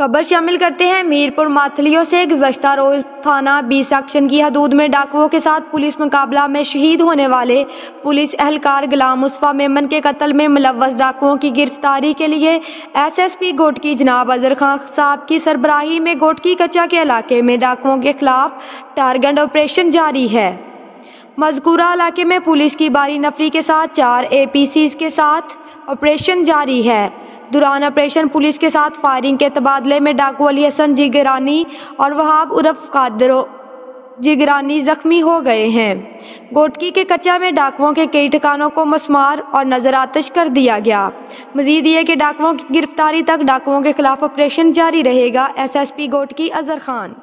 खबर शामिल करते हैं मीरपुर माथलियों से। गुज़श्ता रोज थाना 20 सेक्शन की हदूद में डाकुओं के साथ पुलिस मुकाबला में शहीद होने वाले पुलिस एहलकार गुलाम मुस्तफ़ा मेमन के कत्ल में मुलव्वस डाकुओं की गिरफ्तारी के लिए SSP गोटकी जनाब अजहर खान साहब की सरबराही में गोटकी कच्चा के इलाके में डाकुओं के खिलाफ टारगेट ऑपरेशन जारी है। मज़कूरा इलाके में पुलिस की बारी नफरी के साथ 4 APCs के साथ ऑपरेशन जारी है। दौरान ऑपरेशन पुलिस के साथ फायरिंग के तबादले में डाकू अली हसन जिगरानी और वहाब उर्फ कादर जिगरानी जख्मी हो गए हैं। गोटकी के कच्चा में डाकुओं के कई ठिकानों को मसमार और नजर आतिश कर दिया गया। मजीद ये कि डाकुओं की गिरफ्तारी तक डाकुओं के खिलाफ ऑपरेशन जारी रहेगा। SSP गोटकी अजहर खान।